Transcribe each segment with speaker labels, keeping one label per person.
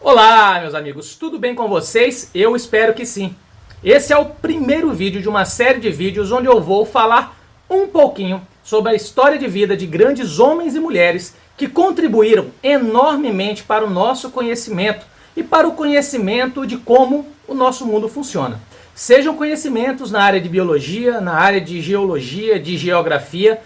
Speaker 1: Olá, meus amigos, tudo bem com vocês? Eu espero que sim. Esse é o primeiro vídeo de uma série de vídeos onde eu vou falar um pouquinho sobre a história de vida de grandes homens e mulheres que contribuíram enormemente para o nosso conhecimento e para o conhecimento de como o nosso mundo funciona. Sejam conhecimentos na área de biologia, na área de geologia, de geografia,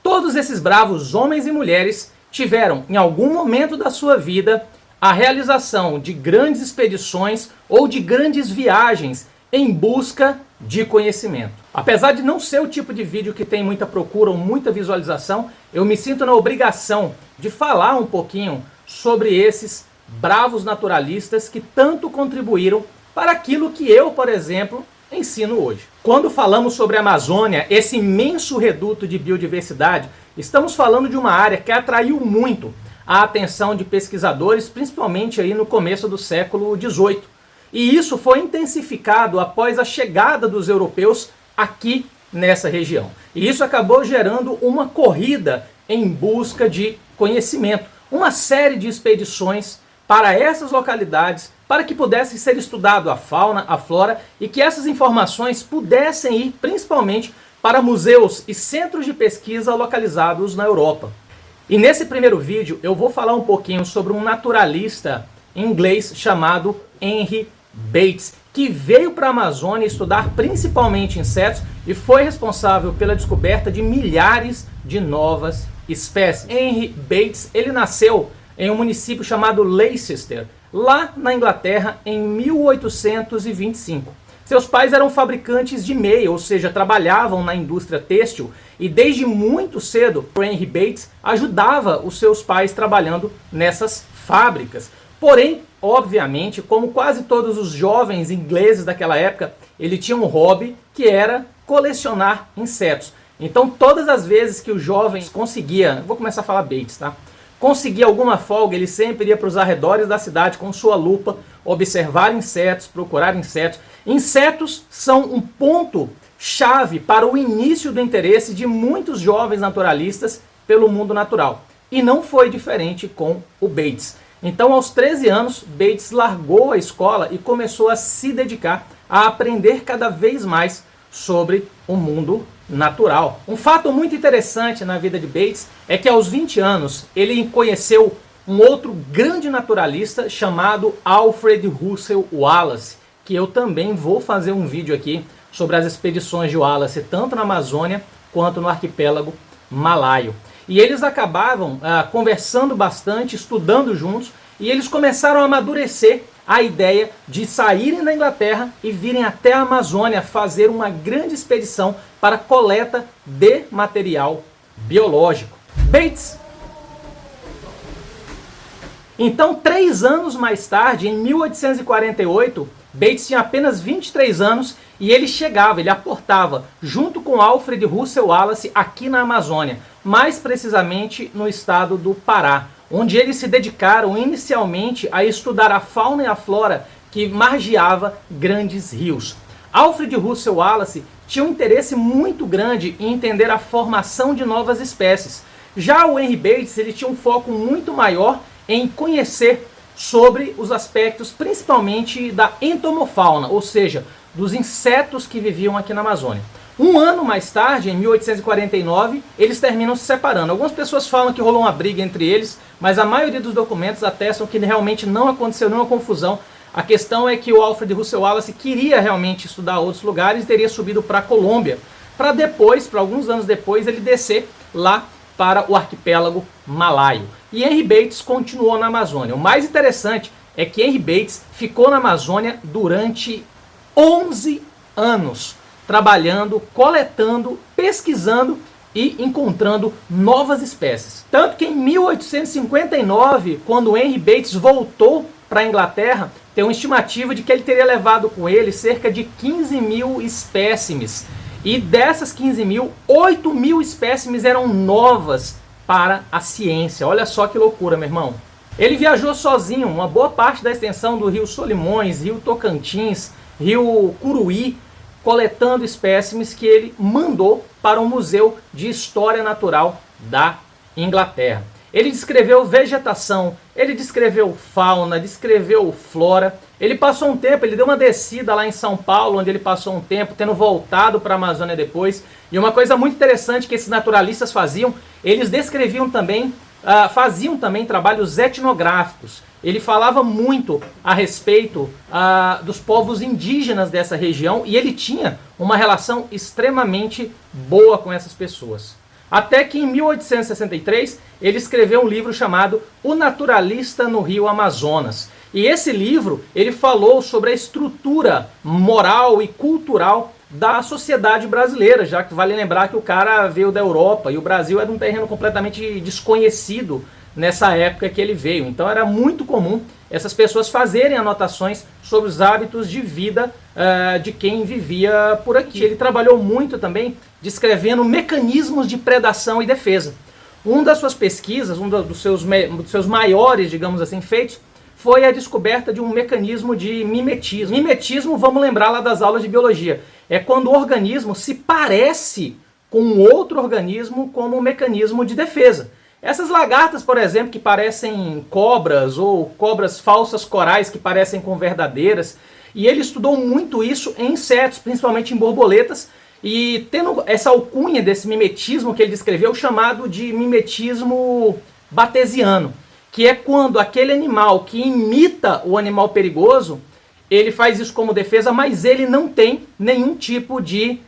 Speaker 1: todos esses bravos homens e mulheres tiveram, em algum momento da sua vida, a realização de grandes expedições ou de grandes viagens em busca de conhecimento. Apesar de não ser o tipo de vídeo que tem muita procura ou muita visualização, eu me sinto na obrigação de falar um pouquinho sobre esses bravos naturalistas que tanto contribuíram para aquilo que eu, por exemplo, ensino hoje. Quando falamos sobre a Amazônia, esse imenso reduto de biodiversidade, estamos falando de uma área que atraiu muito a atenção de pesquisadores, principalmente aí no começo do século XVIII. E isso foi intensificado após a chegada dos europeus aqui nessa região. E isso acabou gerando uma corrida em busca de conhecimento, uma série de expedições para essas localidades, para que pudesse ser estudado a fauna, a flora, e que essas informações pudessem ir principalmente para museus e centros de pesquisa localizados na Europa. E nesse primeiro vídeo eu vou falar um pouquinho sobre um naturalista inglês chamado Henry Bates, que veio para a Amazônia estudar principalmente insetos e foi responsável pela descoberta de milhares de novas espécies. Henry Bates, ele nasceu em um município chamado Leicester, lá na Inglaterra, em 1825. Seus pais eram fabricantes de meia, ou seja, trabalhavam na indústria têxtil, e desde muito cedo, Henry Bates ajudava os seus pais trabalhando nessas fábricas. Porém, obviamente, como quase todos os jovens ingleses daquela época, ele tinha um hobby que era colecionar insetos. Então, todas as vezes que os jovens conseguia, vou começar a falar Bates, tá? Conseguia alguma folga, ele sempre ia para os arredores da cidade com sua lupa, observar insetos, procurar insetos. Insetos são um ponto-chave para o início do interesse de muitos jovens naturalistas pelo mundo natural. E não foi diferente com o Bates. Então, aos 13 anos, Bates largou a escola e começou a se dedicar a aprender cada vez mais sobre o mundo natural. Um fato muito interessante na vida de Bates é que aos 20 anos ele conheceu um outro grande naturalista chamado Alfred Russel Wallace, que eu também vou fazer um vídeo aqui sobre as expedições de Wallace, tanto na Amazônia quanto no arquipélago malaio. E eles acabavam conversando bastante, estudando juntos, e eles começaram a amadurecer a ideia de saírem da Inglaterra e virem até a Amazônia fazer uma grande expedição para a coleta de material biológico. Bates. Então, 3 anos mais tarde, em 1848, Bates tinha apenas 23 anos e ele aportava junto com Alfred Russel Wallace aqui na Amazônia, mais precisamente no estado do Pará, onde eles se dedicaram inicialmente a estudar a fauna e a flora que margeava grandes rios. Alfred Russel Wallace tinha um interesse muito grande em entender a formação de novas espécies. Já o Henry Bates, ele tinha um foco muito maior em conhecer sobre os aspectos principalmente da entomofauna, ou seja, dos insetos que viviam aqui na Amazônia. Um ano mais tarde, em 1849, eles terminam se separando. Algumas pessoas falam que rolou uma briga entre eles, mas a maioria dos documentos atestam que realmente não aconteceu nenhuma confusão. A questão é que o Alfred Russel Wallace queria realmente estudar outros lugares e teria subido para a Colômbia, para depois, para alguns anos depois, ele descer lá para o arquipélago malaio. E Henry Bates continuou na Amazônia. O mais interessante é que Henry Bates ficou na Amazônia durante 11 anos, trabalhando, coletando, pesquisando e encontrando novas espécies. Tanto que em 1859, quando Henry Bates voltou para a Inglaterra, tem uma estimativa de que ele teria levado com ele cerca de 15 mil espécimes. E dessas 15 mil, 8 mil espécimes eram novas para a ciência. Olha só que loucura, meu irmão. Ele viajou sozinho uma boa parte da extensão do Rio Solimões, Rio Tocantins, Rio Curuí, coletando espécimes que ele mandou para o Museu de História Natural da Inglaterra. Ele descreveu vegetação, ele descreveu fauna, descreveu flora. Ele passou um tempo, ele deu uma descida lá em São Paulo, onde ele passou um tempo, tendo voltado para a Amazônia depois. E uma coisa muito interessante que esses naturalistas faziam, eles descreviam também, faziam também trabalhos etnográficos. Ele falava muito a respeito dos povos indígenas dessa região e ele tinha uma relação extremamente boa com essas pessoas. Até que em 1863 ele escreveu um livro chamado O Naturalista no Rio Amazonas. E esse livro ele falou sobre a estrutura moral e cultural da sociedade brasileira, já que vale lembrar que o cara veio da Europa e o Brasil era um terreno completamente desconhecido nessa época que ele veio. Então era muito comum essas pessoas fazerem anotações sobre os hábitos de vida de quem vivia por aqui. Ele trabalhou muito também descrevendo mecanismos de predação e defesa. Uma das suas pesquisas, dos seus maiores, digamos assim, feitos, foi a descoberta de um mecanismo de mimetismo. Mimetismo, vamos lembrar lá das aulas de biologia, é quando o organismo se parece com outro organismo como um mecanismo de defesa. Essas lagartas, por exemplo, que parecem cobras ou cobras falsas corais que parecem com verdadeiras, e ele estudou muito isso em insetos, principalmente em borboletas, e tendo essa alcunha desse mimetismo que ele descreveu, chamado de mimetismo batesiano, que é quando aquele animal que imita o animal perigoso, ele faz isso como defesa, mas ele não tem nenhum tipo de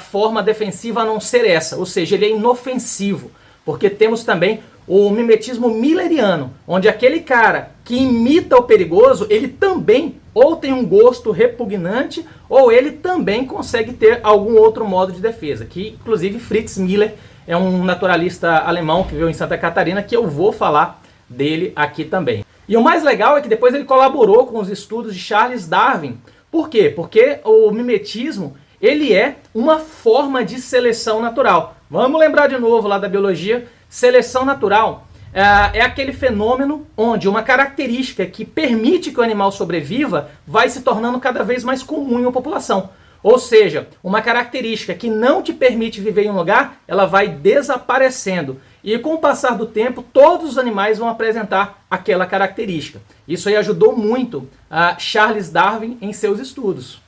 Speaker 1: forma defensiva a não ser essa, ou seja, ele é inofensivo. Porque temos também o mimetismo milleriano, onde aquele cara que imita o perigoso, ele também ou tem um gosto repugnante, ou ele também consegue ter algum outro modo de defesa. Que inclusive Fritz Miller é um naturalista alemão que viveu em Santa Catarina, que eu vou falar dele aqui também. E o mais legal é que depois ele colaborou com os estudos de Charles Darwin. Por quê? Porque o mimetismo ele é uma forma de seleção natural. Vamos lembrar de novo lá da biologia. Seleção natural é aquele fenômeno onde uma característica que permite que o animal sobreviva vai se tornando cada vez mais comum em uma população. Ou seja, uma característica que não te permite viver em um lugar, ela vai desaparecendo. E com o passar do tempo, todos os animais vão apresentar aquela característica. Isso aí ajudou muito a Charles Darwin em seus estudos.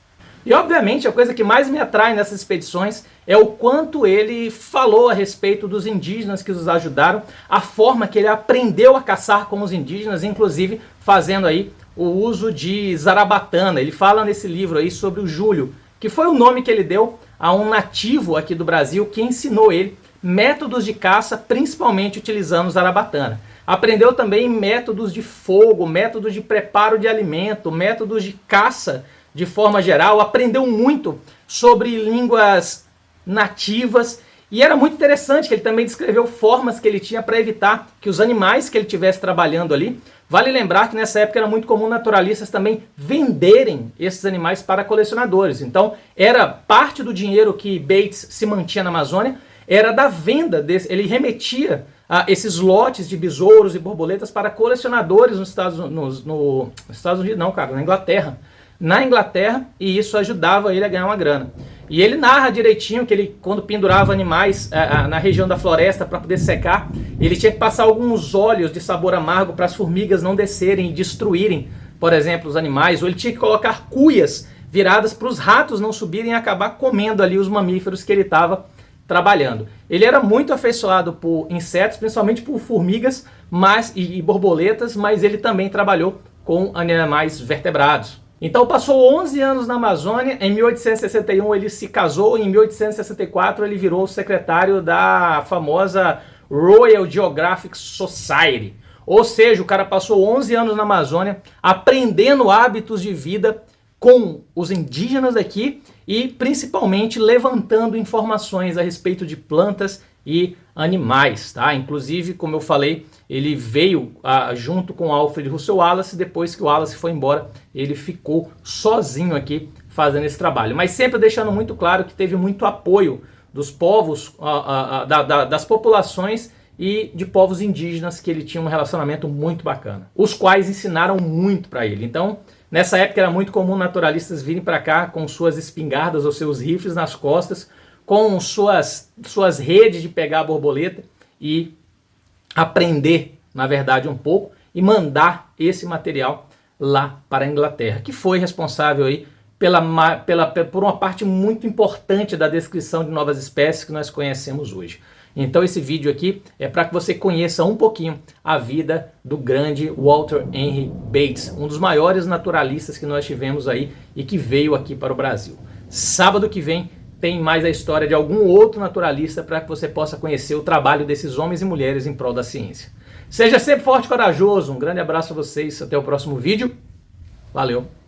Speaker 1: E obviamente a coisa que mais me atrai nessas expedições é o quanto ele falou a respeito dos indígenas que os ajudaram, a forma que ele aprendeu a caçar com os indígenas, inclusive fazendo aí o uso de zarabatana. Ele fala nesse livro aí sobre o Júlio, que foi o nome que ele deu a um nativo aqui do Brasil que ensinou ele métodos de caça, principalmente utilizando zarabatana. Aprendeu também métodos de fogo, métodos de preparo de alimento, métodos de caça de forma geral, aprendeu muito sobre línguas nativas e era muito interessante que ele também descreveu formas que ele tinha para evitar que os animais que ele estivesse trabalhando ali. Vale lembrar que nessa época era muito comum naturalistas também venderem esses animais para colecionadores. Então era parte do dinheiro que Bates se mantinha na Amazônia, era da venda desse, ele remetia esses lotes de besouros e borboletas para colecionadores nos Estados Unidos, não, cara, na Inglaterra. E isso ajudava ele a ganhar uma grana. E ele narra direitinho que ele, quando pendurava animais na região da floresta para poder secar, ele tinha que passar alguns óleos de sabor amargo para as formigas não descerem e destruírem, por exemplo, os animais, ou ele tinha que colocar cuias viradas para os ratos não subirem e acabar comendo ali os mamíferos que ele estava trabalhando. Ele era muito afeiçoado por insetos, principalmente por formigas e borboletas, mas ele também trabalhou com animais vertebrados. Então passou 11 anos na Amazônia, em 1861 ele se casou, em 1864 ele virou secretário da famosa Royal Geographic Society. Ou seja, o cara passou 11 anos na Amazônia aprendendo hábitos de vida com os indígenas daqui e principalmente levantando informações a respeito de plantas e animais, tá? Inclusive, como eu falei, ele veio junto com Alfred Russel Wallace. Depois que o Wallace foi embora, ele ficou sozinho aqui fazendo esse trabalho. Mas sempre deixando muito claro que teve muito apoio dos povos, das populações e de povos indígenas que ele tinha um relacionamento muito bacana, os quais ensinaram muito para ele. Então, nessa época era muito comum naturalistas virem para cá com suas espingardas ou seus rifles nas costas, com suas redes de pegar a borboleta e aprender, na verdade, um pouco e mandar esse material lá para a Inglaterra, que foi responsável aí por uma parte muito importante da descrição de novas espécies que nós conhecemos hoje. Então esse vídeo aqui é para que você conheça um pouquinho a vida do grande Walter Henry Bates, um dos maiores naturalistas que nós tivemos aí e que veio aqui para o Brasil. Sábado que vem tem mais a história de algum outro naturalista para que você possa conhecer o trabalho desses homens e mulheres em prol da ciência. Seja sempre forte e corajoso, um grande abraço a vocês, até o próximo vídeo, valeu!